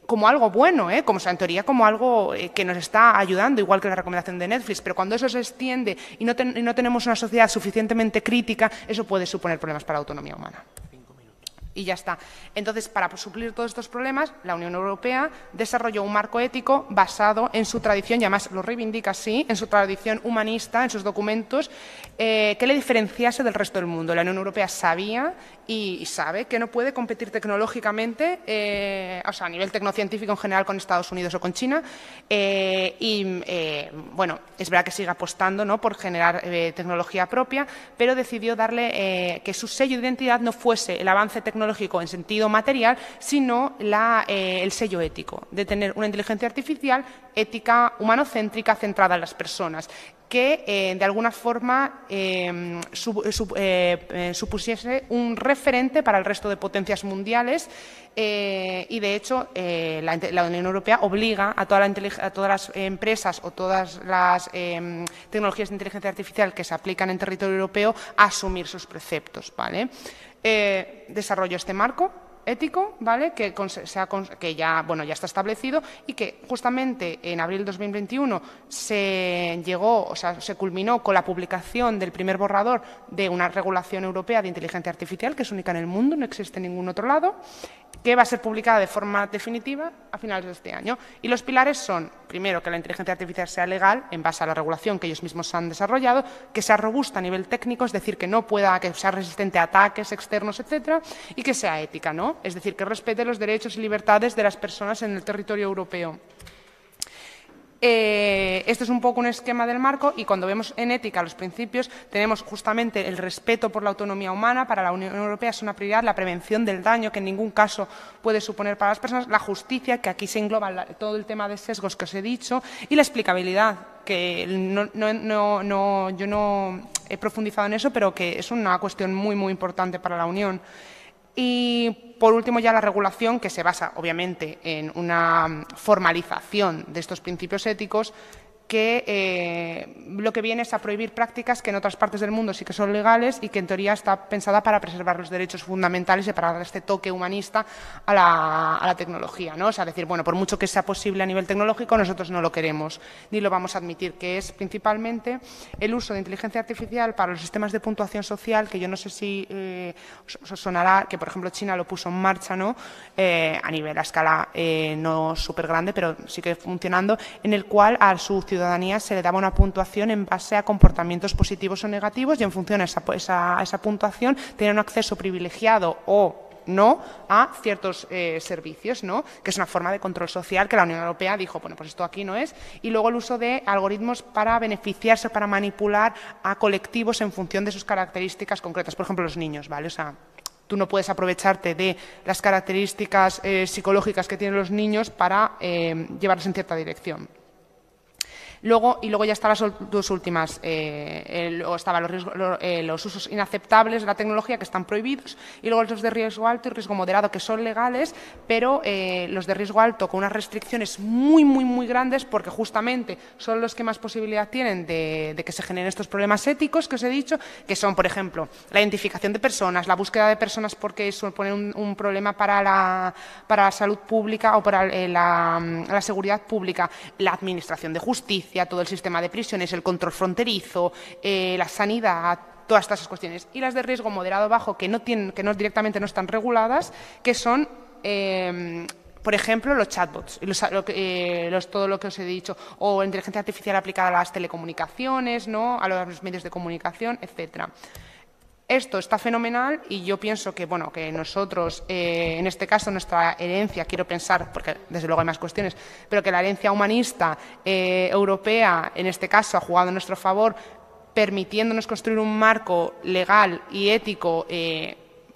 como algo bueno, como, o sea, en teoría como algo que nos está ayudando, igual que la recomendación de Netflix, pero cuando eso se extiende y no tenemos una sociedad suficientemente crítica, eso puede suponer problemas para la autonomía humana. Y ya está. Entonces, para suplir todos estos problemas, la Unión Europea desarrolló un marco ético basado en su tradición, y además lo reivindica así, en su tradición humanista, en sus documentos, que le diferenciase del resto del mundo. La Unión Europea sabía y sabe que no puede competir tecnológicamente, o sea, a nivel tecnocientífico en general, con Estados Unidos o con China, bueno, es verdad que sigue apostando, ¿no?, por generar tecnología propia, pero decidió darle que su sello de identidad no fuese el avance tecnológico en sentido material, sino el sello ético, de tener una inteligencia artificial ética, humanocéntrica, centrada en las personas, que de alguna forma supusiese un referente para el resto de potencias mundiales, y de hecho la Unión Europea obliga a todas las empresas o todas las tecnologías de inteligencia artificial que se aplican en territorio europeo a asumir sus preceptos, ¿vale? Desarrolló este marco ético, ¿vale? Que ya, bueno, ya está establecido y que justamente en abril de 2021 se culminó con la publicación del primer borrador de una regulación europea de inteligencia artificial, que es única en el mundo, no existe en ningún otro lado, que va a ser publicada de forma definitiva a finales de este año. Y los pilares son, primero, que la inteligencia artificial sea legal en base a la regulación que ellos mismos han desarrollado, que sea robusta a nivel técnico, es decir, que sea resistente a ataques externos, etcétera, y que sea ética, ¿no? Es decir, que respete los derechos y libertades de las personas en el territorio europeo. Este es un poco un esquema del marco y cuando vemos en ética los principios tenemos justamente el respeto por la autonomía humana. Para la Unión Europea es una prioridad la prevención del daño que en ningún caso puede suponer para las personas, la justicia, que aquí se engloba todo el tema de sesgos que os he dicho, y la explicabilidad, que yo no he profundizado en eso, pero que es una cuestión muy, muy importante para la Unión. Y, por último, ya la regulación, que se basa, obviamente, en una formalización de estos principios éticos, que lo que viene es a prohibir prácticas que en otras partes del mundo sí que son legales y que en teoría está pensada para preservar los derechos fundamentales y para dar este toque humanista a la tecnología, ¿no? O sea, decir, bueno, por mucho que sea posible a nivel tecnológico, nosotros no lo queremos ni lo vamos a admitir, que es principalmente el uso de inteligencia artificial para los sistemas de puntuación social, que yo no sé si os sonará, que por ejemplo China lo puso en marcha, ¿no? A nivel, a escala no súper grande, pero sí que funcionando, en el cual a su ciudadanía se le daba una puntuación en base a comportamientos positivos o negativos y en función a esa puntuación tenían un acceso privilegiado o no a ciertos servicios, ¿no? Que es una forma de control social que la Unión Europea dijo, bueno, pues esto aquí no es. Y luego el uso de algoritmos para beneficiarse, para manipular a colectivos en función de sus características concretas. Por ejemplo, los niños, ¿vale? O sea, tú no puedes aprovecharte de las características psicológicas que tienen los niños para llevarlos en cierta dirección. Luego ya están las dos últimas, estaban los usos inaceptables de la tecnología, que están prohibidos, y luego los de riesgo alto y riesgo moderado, que son legales, pero los de riesgo alto con unas restricciones muy, muy, muy grandes, porque justamente son los que más posibilidad tienen de que se generen estos problemas éticos que os he dicho, que son, por ejemplo, la identificación de personas, la búsqueda de personas porque supone un problema para la salud pública o para la seguridad pública, la administración de justicia, todo el sistema de prisiones, el control fronterizo, la sanidad, todas estas cuestiones. Y las de riesgo moderado bajo, que directamente no están reguladas, que son, por ejemplo, los chatbots, todo lo que os he dicho, o inteligencia artificial aplicada a las telecomunicaciones, ¿no? A los medios de comunicación, etcétera. Esto está fenomenal y yo pienso que, bueno, que nosotros, en este caso, nuestra herencia, quiero pensar, porque desde luego hay más cuestiones, pero que la herencia humanista europea, en este caso, ha jugado en nuestro favor, permitiéndonos construir un marco legal y ético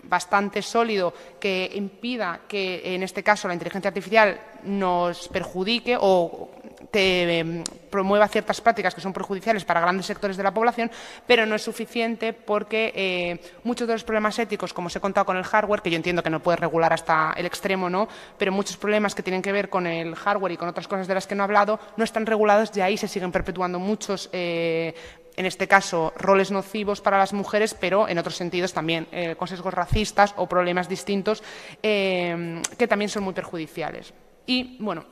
bastante sólido que impida que, en este caso, la inteligencia artificial nos perjudique o promueva ciertas prácticas que son perjudiciales para grandes sectores de la población, pero no es suficiente porque muchos de los problemas éticos, como os he contado con el hardware, que yo entiendo que no puede regular hasta el extremo, ¿no? Pero muchos problemas que tienen que ver con el hardware y con otras cosas de las que no he hablado no están regulados y ahí se siguen perpetuando muchos en este caso, roles nocivos para las mujeres, pero en otros sentidos también, con sesgos racistas o problemas distintos que también son muy perjudiciales. Y, bueno,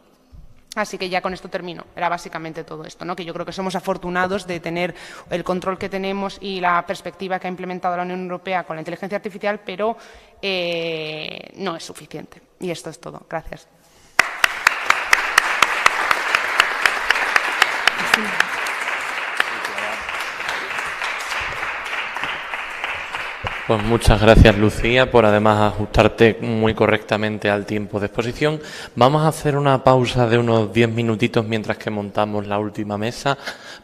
así que ya con esto termino. Era básicamente todo esto, ¿no? Que yo creo que somos afortunados de tener el control que tenemos y la perspectiva que ha implementado la Unión Europea con la inteligencia artificial, pero no es suficiente. Y esto es todo. Gracias. Sí.
Pues muchas gracias, Lucía, por además ajustarte muy correctamente al tiempo de exposición. Vamos a hacer una pausa de unos 10 minutitos mientras que montamos la última mesa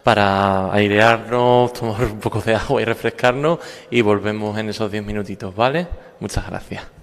para airearnos, tomar un poco de agua y refrescarnos y volvemos en esos 10 minutitos, ¿vale? Muchas gracias.